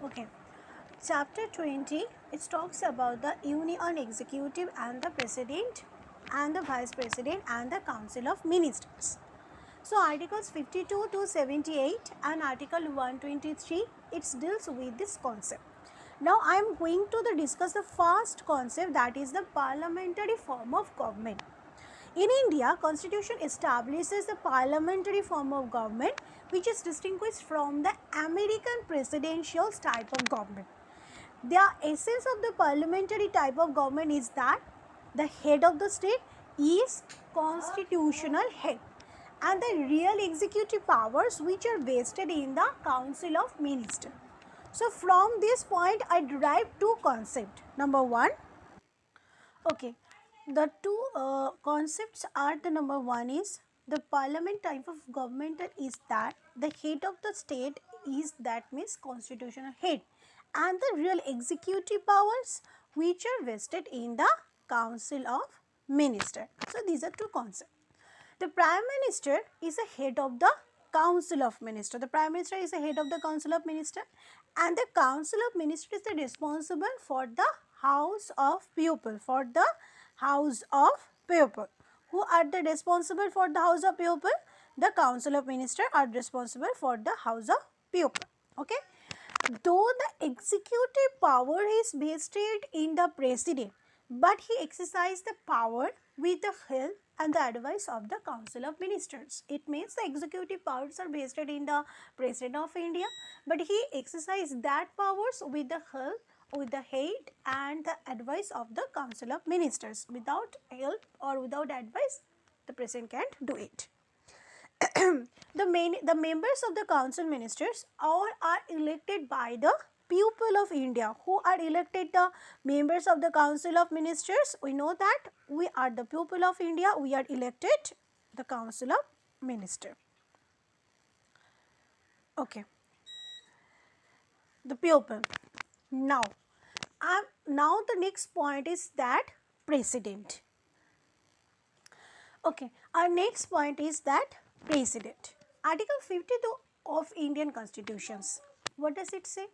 Okay. Chapter 20, it talks about the Union Executive and the President and the Vice President and the Council of Ministers. So Articles 52 to 78 and Article 123, it deals with this concept. Now I am going to discuss the first concept, that is the parliamentary form of government. In India, Constitution establishes the parliamentary form of government, which is distinguished from the American presidential type of government. The essence of the parliamentary type of government is that the head of the state is constitutional head and the real executive powers which are vested in the Council of Ministers. So from this point I derive two concepts. Number one, okay, the two concepts are, the number one is the parliament type of government is that the head of the state is, that means constitutional head, and the real executive powers which are vested in the Council of Minister. So these are two concepts. The Prime Minister is a head of the Council of Minister. The Prime Minister is the head of the Council of Minister, and the Council of Minister is the responsible for the House of People. For the House of People. Who are the responsible for the House of People? The Council of Minister are responsible for the House of People. Okay. Though the executive power is vested in the President, but he exercised the power with the help and the advice of the Council of Ministers. It means the executive powers are vested in the President of India, but he exercised that powers with the help, with the aid and the advice of the Council of Ministers. Without help or without advice, the President can't do it. The members of the council ministers all are elected by the people of India. Who are elected the members of the council of ministers? We know that we are the people of India. We are elected the council of minister. Okay, the people. Now, now the next point is that president. Okay, our next point is that president. Article 52 of Indian Constitutions. What does it say?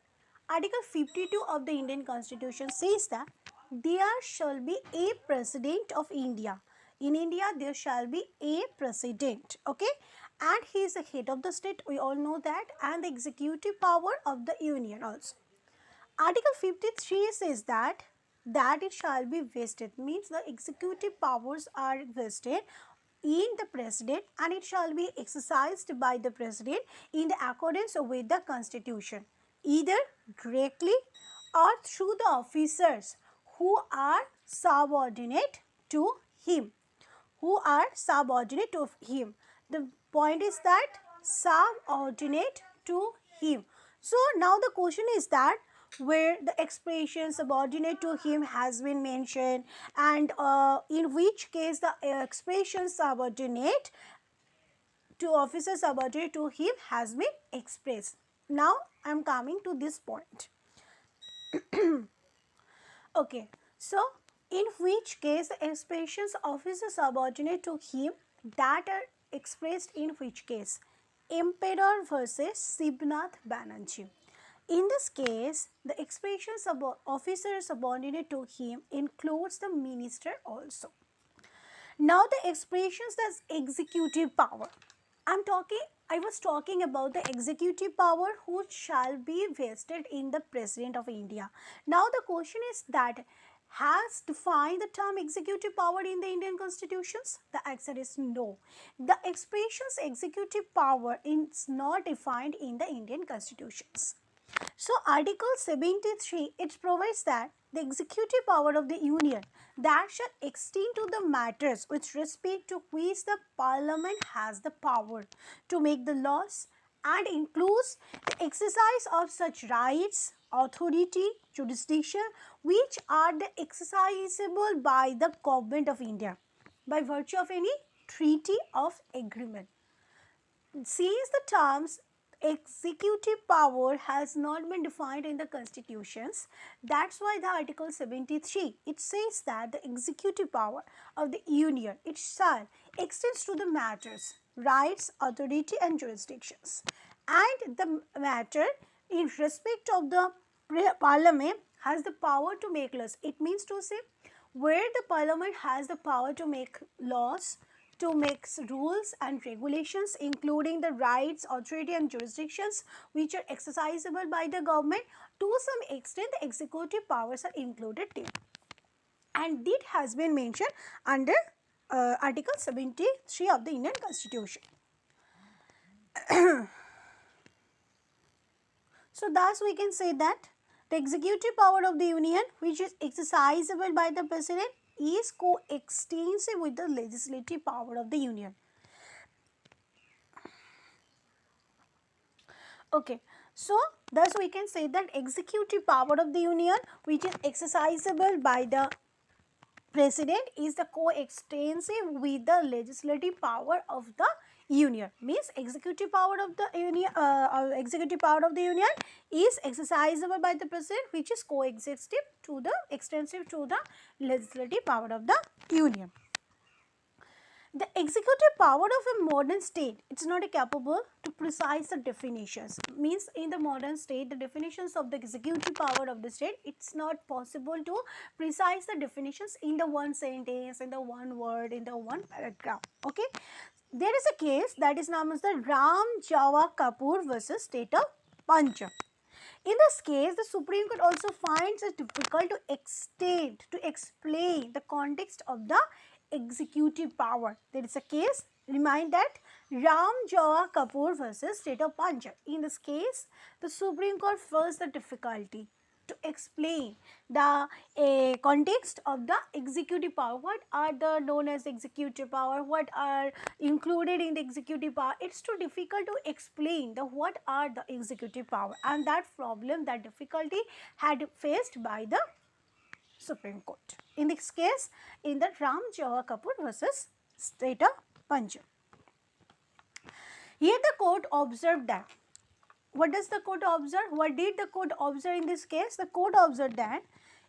Article 52 of the Indian Constitution says that there shall be a president of India. In India, there shall be a president. Okay, and he is the head of the state. We all know that, and the executive power of the union also. Article 53 says that it shall be vested, means the executive powers are vested in the president and it shall be exercised by the president in the accordance with the constitution, either directly or through the officers who are subordinate to him. Who are subordinate to him. The point is that subordinate to him. So now the question is that where the expression subordinate to him has been mentioned, and in which case the expression subordinate to officer subordinate to him has been expressed. Now I am coming to this point. Okay, so in which case the expressions officer subordinate to him, that are expressed in which case? Emperor versus Sibnath Banerjee. In this case, the expression officer subordinate to him includes the minister also. Now the expressions as executive power. I was talking about the executive power which shall be vested in the President of India. Now the question is that has defined the term executive power in the Indian constitutions? The answer is no. The expressions executive power is not defined in the Indian constitutions. So Article 73, it provides that the executive power of the Union that shall extend to the matters with respect to which the Parliament has the power to make the laws, and includes the exercise of such rights, authority, jurisdiction which are the exercisable by the Government of India by virtue of any treaty of agreement. Since the terms executive power has not been defined in the constitutions, that's why the Article 73, it says that the executive power of the union, it shall extends to the matters, rights, authority and jurisdictions, and the matter in respect of the parliament has the power to make laws. It means to say where the parliament has the power to make laws, to make rules and regulations, including the rights, authority and jurisdictions which are exercisable by the government. To some extent the executive powers are included there, and it has been mentioned under article 73 of the Indian Constitution. So thus we can say that the executive power of the Union, which is exercisable by the President, is coextensive with the legislative power of the Union. Okay, so thus we can say that executive power of the Union, which is exercisable by the President, is the coextensive with the legislative power of the Union. Means executive power of the Union, executive power of the Union is exercisable by the President, which is coexistent to the extensive to the legislative power of the Union. The executive power of a modern state, it is not capable to precise the definitions. Means in the modern state, the definitions of the executive power of the state, it is not possible to precise the definitions in the one sentence, in the one word, in the one paragraph. Okay. There is a case that is known as the Ram Java Kapoor versus State of Punjab. In this case, the Supreme Court also finds it difficult to explain the context of the executive power. There is a case, remind that Ram Java Kapoor versus State of Punjab. In this case, the Supreme Court faced the difficulty to explain the context of the executive power. What are the known as executive power? What are included in the executive power? It's too difficult to explain the what are the executive power, and that problem, that difficulty had faced by the Supreme Court. In this case, in the Ram Java Kapoor versus State of Punjab. Here the court observed that. What does the court observe? What did the court observe in this case? The court observed that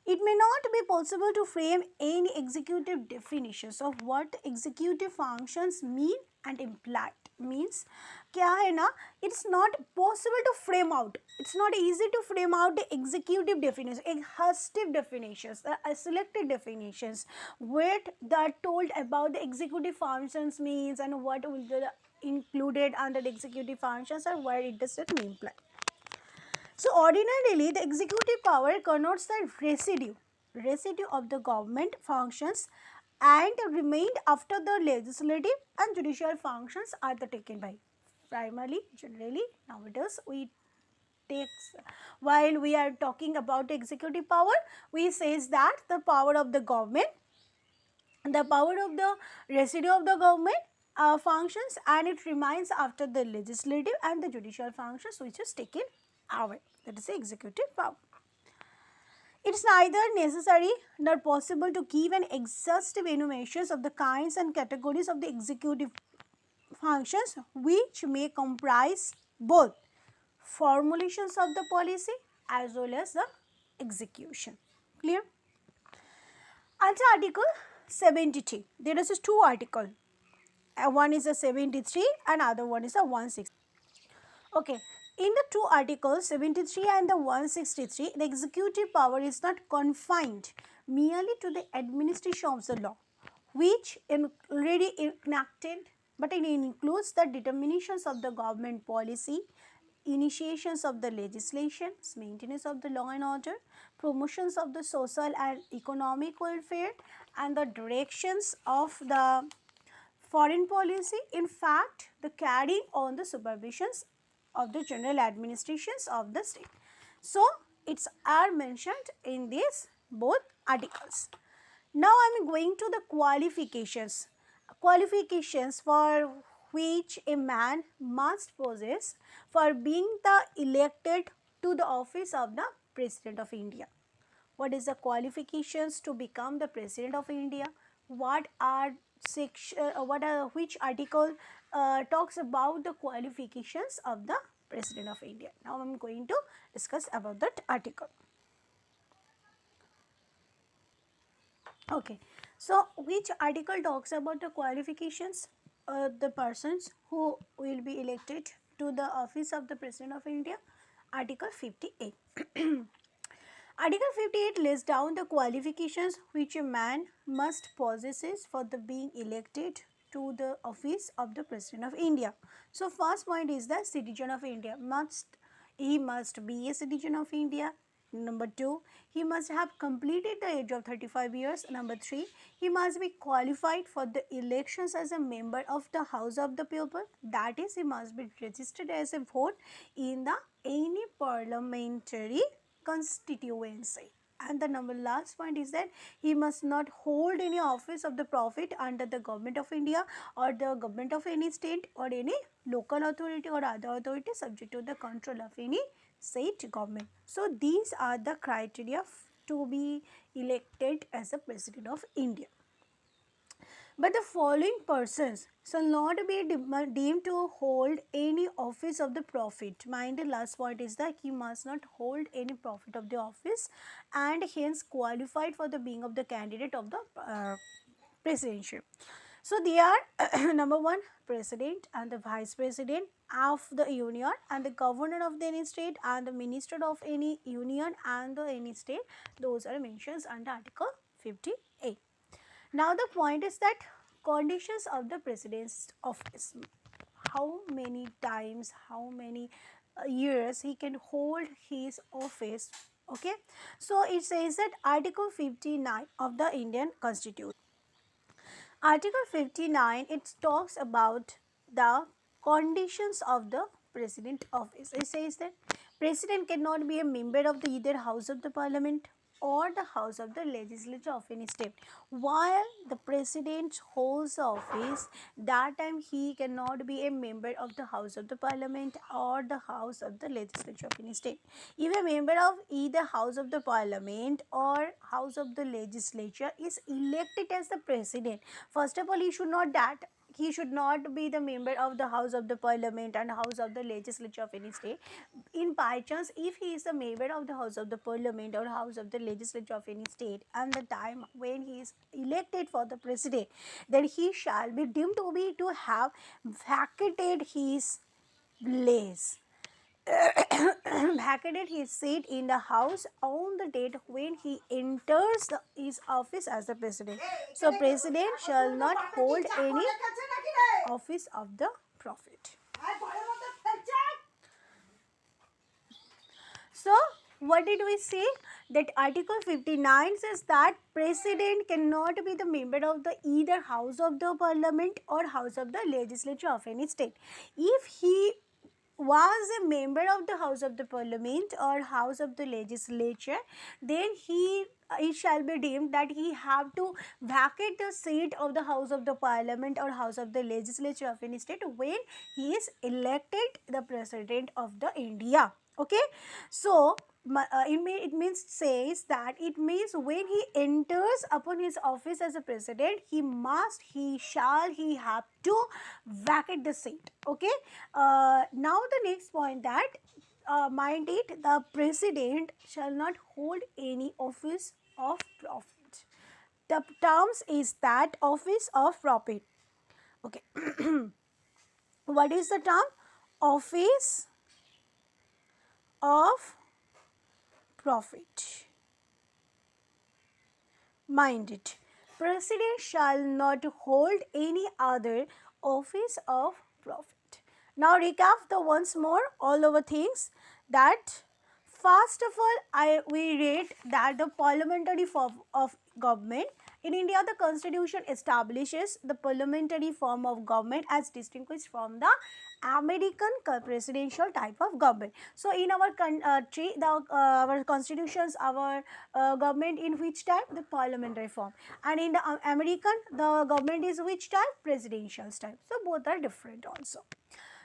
it may not be possible to frame any executive definitions of what executive functions mean and imply. Means क्या है ना, it's not possible to frame out, it's not easy to frame out the executive definitions, exhaustive definitions, selected definitions, what that told about the executive functions means and what will be included under the executive functions and where it does it imply. So ordinarily the executive power connotes the residue of the government functions and remained after the legislative and judicial functions are taken by. Primarily, generally, nowadays we takes, while we are talking about executive power, we says that the power of the government, the power of the residue of the government functions, and it remains after the legislative and the judicial functions which is taken away. That is the executive power. It is neither necessary nor possible to give an exhaustive enumeration of the kinds and categories of the executive functions which may comprise both formulations of the policy as well as the execution. Clear? Under Article 73, there is two articles. One is a 73 and other one is a 160. Okay. In the two articles 73 and the 163, the executive power is not confined merely to the administration of the law, which is already enacted, but it includes the determinations of the government policy, initiations of the legislations, maintenance of the law and order, promotions of the social and economic welfare, and the directions of the foreign policy. In fact, the carrying on the supervisions of the general administrations of the state. So, it's are mentioned in these both articles. Now, I am going to the qualifications. Qualifications for which a man must possess for being the elected to the office of the President of India. What is the qualifications to become the President of India? What are which article talks about the qualifications of the President of India? Now I am going to discuss about that article. Okay, so which article talks about the qualifications of the persons who will be elected to the office of the President of India? Article 58. Article 58 lists down the qualifications which a man must possesses for the being elected to the office of the President of India. So first point is the citizen of India. He must be a citizen of India. Number 2, he must have completed the age of 35 years. Number 3, he must be qualified for the elections as a member of the House of the People. That is, he must be registered as a vote in the any parliamentary constituency. And the last point is that he must not hold any office of the profit under the government of India or the government of any state or any local authority or other authority subject to the control of any state government. So these are the criteria to be elected as a president of India. But the following persons shall not be deemed to hold any office of the profit. Mind the last point is that he must not hold any profit of the office and hence qualified for the being of the candidate of the presidency. So they are number 1, president and the vice president of the union and the governor of the any state and the minister of any union and the any state. Those are mentioned under Article 58. Now the point is that conditions of the president's office, how many times, how many years he can hold his office. Okay, so it says that Article 59 of the Indian Constitution. Article 59, it talks about the conditions of the president office. It says that president cannot be a member of the either house of the parliament or the house of the legislature of any state. While the president holds the office, that time he cannot be a member of the house of the parliament or the house of the legislature of any state. If a member of either house of the parliament or house of the legislature is elected as the president, first of all he should not be the member of the house of the parliament and house of the legislature of any state. In by chance, if he is a member of the house of the parliament or house of the legislature of any state and the time when he is elected for the president, then he shall be deemed to have vacated his place vacated his seat in the house on the date when he enters his office as the president. So president shall not hold any office of the profit. So what did we say? That Article 59 says that president cannot be the member of the either house of the parliament or house of the legislature of any state. If he was a member of the house of the parliament or house of the legislature, then it shall be deemed that he have to vacate the seat of the house of the parliament or house of the legislature of any state when he is elected the president of the India. Okay, so it means says that it means when he enters upon his office as a president, he have to vacate the seat. Okay, now the next point that mind it, the president shall not hold any office of profit. The terms is that office of profit. Okay, what is the term? Office of profit. Mind it, president shall not hold any other office of profit. Now recap the once more all over things that first of all we read that the parliamentary form of government in India, the constitution establishes the parliamentary form of government as distinguished from the American presidential type of government. So in our country, our constitutions, our government in which type? The parliamentary form. And in the American, the government is which type? Presidential type. So both are different also.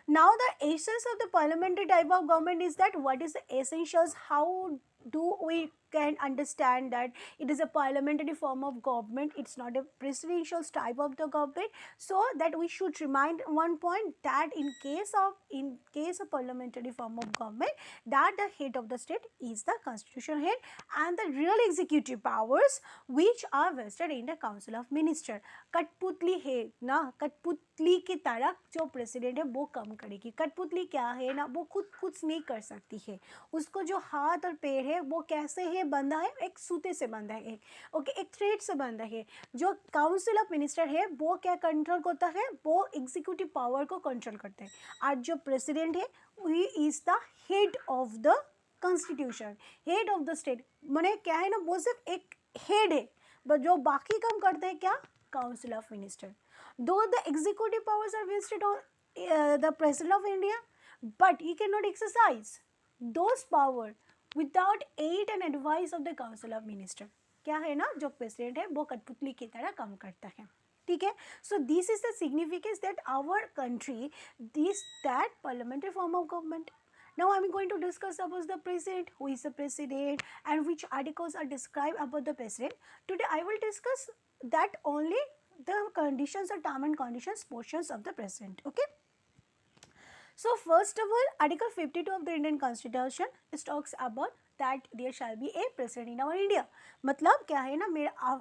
Now the essence of the parliamentary type of government is that what is the essentials? How do we can understand that it is a parliamentary form of government, it's not a presidential type of the government. So that we should remind one point, that in case of parliamentary form of government, that the head of the state is the constitutional head, and the real executive powers which are vested in the council of minister. कठपुतली है ना, कठपुतली की तरह जो president है वो काम करेगी। कठपुतली क्या है ना, वो खुद कुछ नहीं कर सकती है, उसको जो हाथ और पैर है वो कैसे है बंधा है, एक सूते से बंधा है, ओके, एक थ्रेड से बंधा है। जो काउंसिल ऑफ मिनिस्टर है वो क्या कंट्रोल करता है, वो एग्जीक्यूटिव पावर को कंट्रोल करता है। और जो प्रेसिडेंट है he is the head of the constitution, head of the state, मैंने क्या है ना, वो सिर्फ एक हेड है, बट जो बाकी काम करते हैं क्या, council of minister. Though the executive powers are vested on the president of India, but he cannot exercise those power without aid and advice of the council of minister. क्या है ना, जो प्रेसिडेंट है वो कठपुतली की तरह काम करता है, ठीक है। So this is the significance that our country this that parliamentary form of government. Now I am going to discuss about the president, who is the president, and which articles are described about the president. Today I will discuss that only the conditions or term and conditions portions of the president, okay. So first of all, article 52 of the Indian constitution, it talks about that there shall be a president in our India. मतलब क्या है ना, मेरा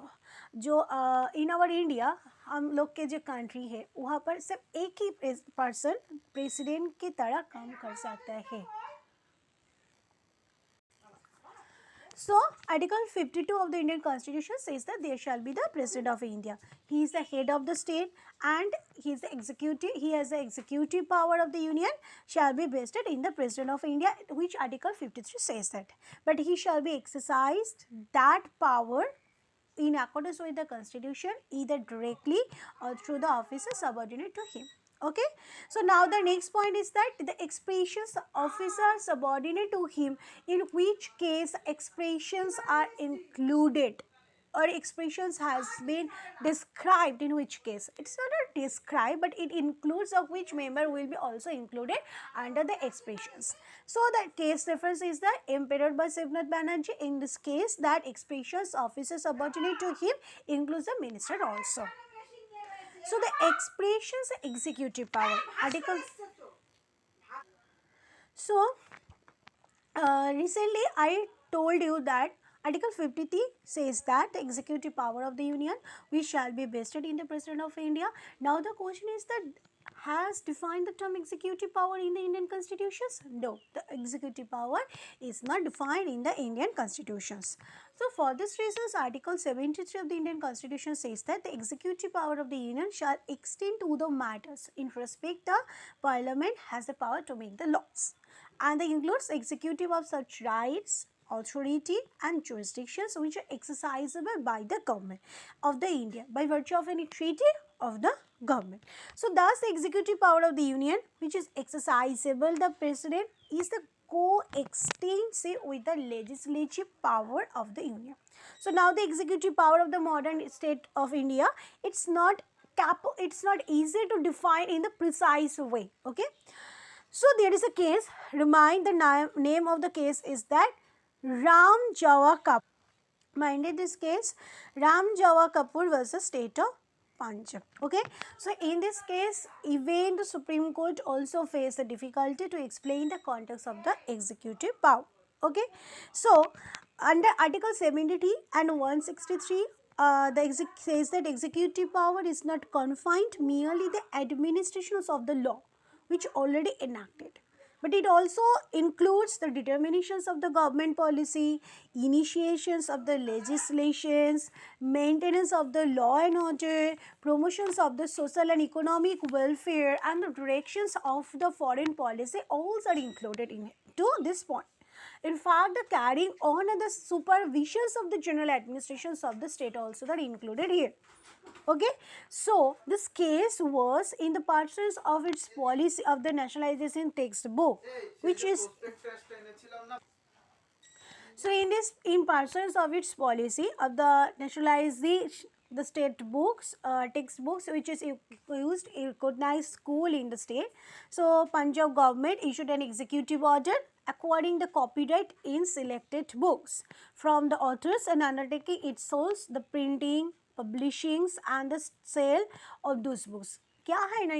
जो in our India हम लोग के जो कंट्री है वहाँ पर सिर्फ एक ही पर्सन प्रेसिडेंट की तरह काम कर सकता है। So, Article 52 of the Indian Constitution says that there shall be the President of India. He is the head of the state and he is the executive. He has the executive power of the Union shall be vested in the President of India, which Article 53 says that. But he shall be exercised that power in accordance with the Constitution, either directly or through the officer subordinate to him. Okay, so now the next point is that the expressions officer subordinate to him, in which case expressions are included or expressions has been described, in which case it's not a describe but it includes of which member will be also included under the expressions. So the case reference is the Emperor by Shivnath Banerjee. In this case, that expressions officer subordinate to him includes the minister also. So the expressions executive power, article. So recently I told you that Article 53 says that the executive power of the Union which shall be vested in the President of India. Now the question is that has defined the term executive power in the Indian constitutions? No, the executive power is not defined in the Indian constitutions. So for this reasons, Article 73 of the Indian Constitution says that the executive power of the Union shall extend to the matters in respect the Parliament has the power to make the laws, and that includes executive of such rights, authority and jurisdictions which are exercisable by the government of the India by virtue of any treaty of the government. So thus the executive power of the Union which is exercisable, the President is the co-extensive with the legislative power of the Union. So now the executive power of the modern state of India, it's not easy to define in the precise way, okay. So there is a case, remind the name of the case is that Ram Jawa Kapoor. Minded this case, Ram Jawa Kapoor versus State of Punjab. Okay, so in this case, even the Supreme Court also faced the difficulty to explain the context of the executive power. Okay, so under Article 73 and 163, says that executive power is not confined merely the administrations of the law which already enacted, but it also includes the determinations of the government policy, initiations of the legislations, maintenance of the law and order, promotions of the social and economic welfare, and the directions of the foreign policy all are included in to this point. In fact, the carrying on and the supervisions of the general administrations of the state also are included here. Okay, so this case was in the pursuance of its policy of the nationalization textbook, which is so in pursuance of its policy of the nationalization the state books, textbooks which is used in recognized school in the state. So Punjab government issued an executive order acquiring the copyright in selected books from the authors and undertaking its source, the printing, publishings and the sale of those books. क्या है ना,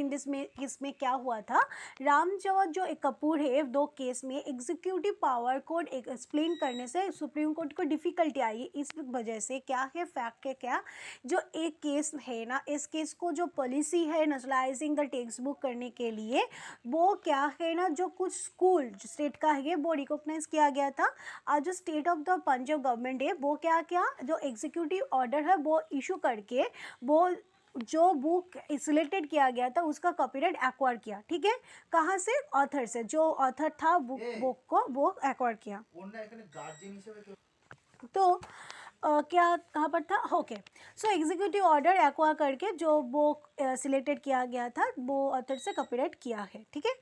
इसमें क्या हुआ था, रामजोत जो एक कपूर है, दो केस में एग्जीक्यूटिव पावर को एक्सप्लेन करने से सुप्रीम कोर्ट को डिफ़िकल्टी आई। इस वजह से क्या है, फैक्ट है क्या, जो एक केस है ना, इस केस को जो पॉलिसी है नेशनलाइजिंग द टेक्स्ट बुक करने के लिए, वो क्या है ना, जो कुछ स्कूल स्टेट का है वो रिकॉग्नाइज किया गया था। आज जो state of the Punjab government है वो क्या क्या जो एग्जीक्यूटिव ऑर्डर है वो इशू करके वो जो बुक सिलेक्टेड किया गया था उसका कॉपीराइट एक्वायर किया। ठीक है, कहाँ से, ऑथर से, जो ऑथर था बुक को वो एक्वायर किया। तो क्या कहाँ पर था, ओके। सो एग्जीक्यूटिव ऑर्डर एक्वायर करके जो बुक सिलेक्टेड किया गया था वो ऑथर से कॉपीराइट किया है। ठीक है,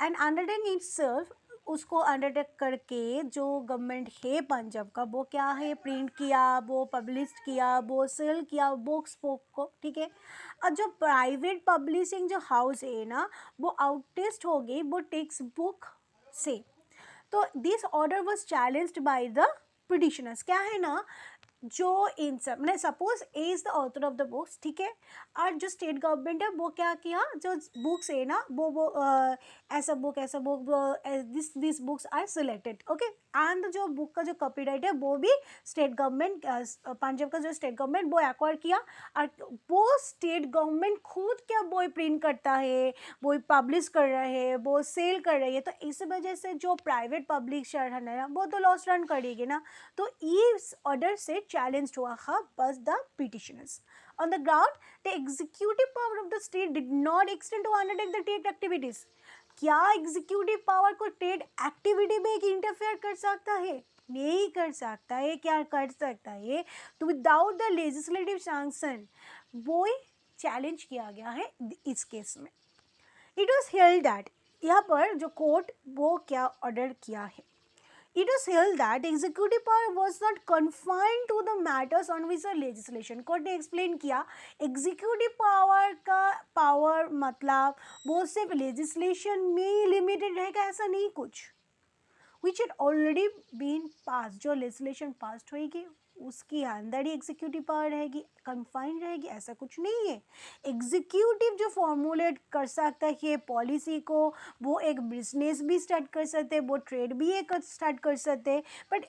एंड अंडरटेकिंग इटसेल्फ, उसको अंडरटेक करके जो गवर्नमेंट है पंजाब का वो क्या है, प्रिंट किया, वो पब्लिश किया, वो सेल किया बुक्स बुक को। ठीक है, और जो प्राइवेट पब्लिशिंग जो हाउस है ना वो आउटटेस्ट हो गई वो टेक्स्ट बुक से। तो this order was challenged by the petitioners. क्या है ना, जो इन सब मैंने suppose A is the author of the books, ठीक है, और जो स्टेट गवर्नमेंट है वो क्या किया, जो बुक्स है ना वो ऐसा book this books are selected, okay, and जो बुक का जो कॉपीराइट है वो भी स्टेट गवर्नमेंट, पंजाब का जो स्टेट गवर्नमेंट वो एक्वायर किया। और वो स्टेट गवर्नमेंट खुद क्या वो प्रिंट करता है, वो पब्लिश कर रहे हैं, वो सेल कर रही है, तो इस वजह से जो प्राइवेट पब्लिशर है ना वो तो लॉस रन करेगी ना। तो इस ऑर्डर से चैलेंज हुआ बस the petitioners on the ground the executive power of the state did not extend to undertake the trade activities. क्या एग्जीक्यूटिव पावर को ट्रेड एक्टिविटी में इंटरफेयर कर सकता है? नहीं कर सकता है। क्या कर सकता है, तो विदाउट द लेजिस्लेटिव सैंक्शन वो चैलेंज किया गया है इस केस में। इट वॉज हेल्ड दैट, यहाँ पर जो कोर्ट वो क्या ऑर्डर किया है, it was held that executive power was not confined to the matters on which the legislation। Court ने एक्सप्लेन किया एग्जीक्यूटिव पावर का पावर मतलब वो सिर्फ लेजिस्लेशन में लिमिटेड रहेगा, ऐसा नहीं कुछ। विच had already been passed, जो लेजिस्लेशन पास होएगी उसकी अंदर ही एग्जीक्यूटिव पावर रहेगी, कन्फाइंड रहेगी, ऐसा कुछ नहीं है। एग्जीक्यूटिव जो फॉर्मुलेट कर सकता है पॉलिसी को, वो एक बिजनेस भी स्टार्ट कर सकते हैं, वो ट्रेड भी एक स्टार्ट कर सकते हैं, but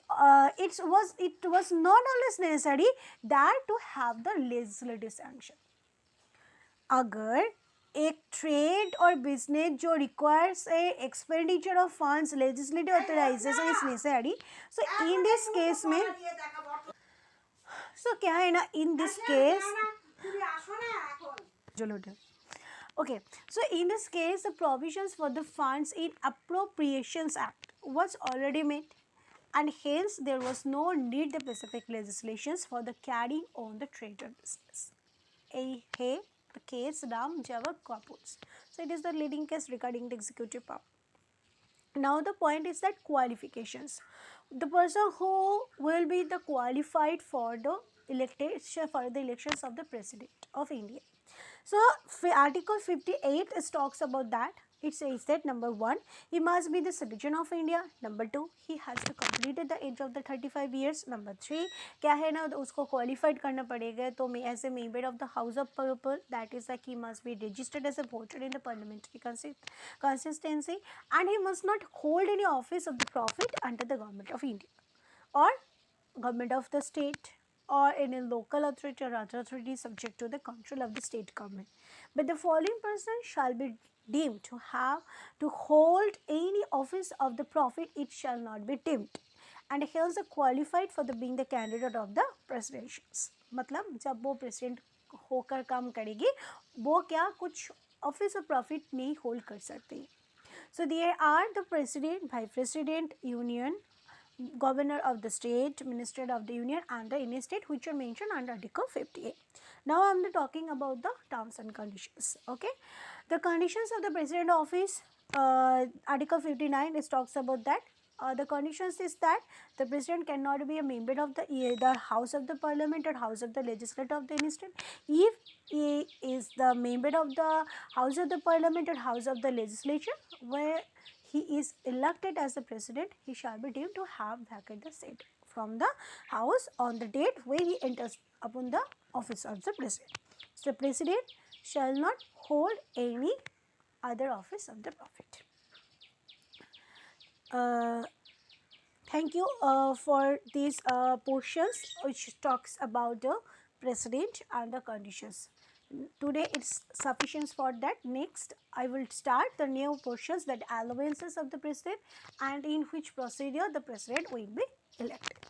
it was not always necessary that to have the legislative sanction. अगर एक ट्रेड और बिजनेस जो requires a expenditure of funds legislative authorisation is necessary, so in this case में सो क्या है ना, in this case okay, so in this case the provisions for the funds in appropriations act was already made and hence there was no need the specific legislations for the carrying on the trade or business. Hey, the case Ram Jawar Kapoors. So it is the leading case regarding the executive power. Now the point is that qualifications. The person who will be the qualified for the elections of the President of India. So Article 58 talks about that. It says that number 1, he must be the citizen of India. Number 2, he has to complete the age of the 35 years. Number 3, क्या है ना, उसको qualified करना पड़ेगा, तो as a member of the House of People, that is like he must be registered as a voter in the parliamentary consistency, and he must not hold any office of the profit under the government of India or government of the state or any local authority or other authority subject to the control of the state government. But the following person shall be deemed to have to hold any office of the profit, it shall not be deemed, and he is qualified for the being the candidate of the presidentials. मतलब जब वो president होकर काम करेगी वो क्या कुछ office of profit नहीं होल्ड कर सकती। So there are the president, vice president, union, governor of the state, minister of the union and the any state which are mentioned under Article 58. Now I am talking about the terms and conditions. Okay, the conditions of the president office, Article 59 it talks about that. the conditions is that the president cannot be a member of the either house of the parliament or house of the legislature of the any state. If he is the member of the house of the parliament or house of the legislature where he is elected as the president, he shall be deemed to have vacant the seat from the house on the date when he enters upon the office of the president. So, the president shall not hold any other office of the prophet. Thank you for these portions which talks about the president and the conditions. Today it's sufficient for that. Next I will start the new portions, that allowances of the president and in which procedure the president will be elected.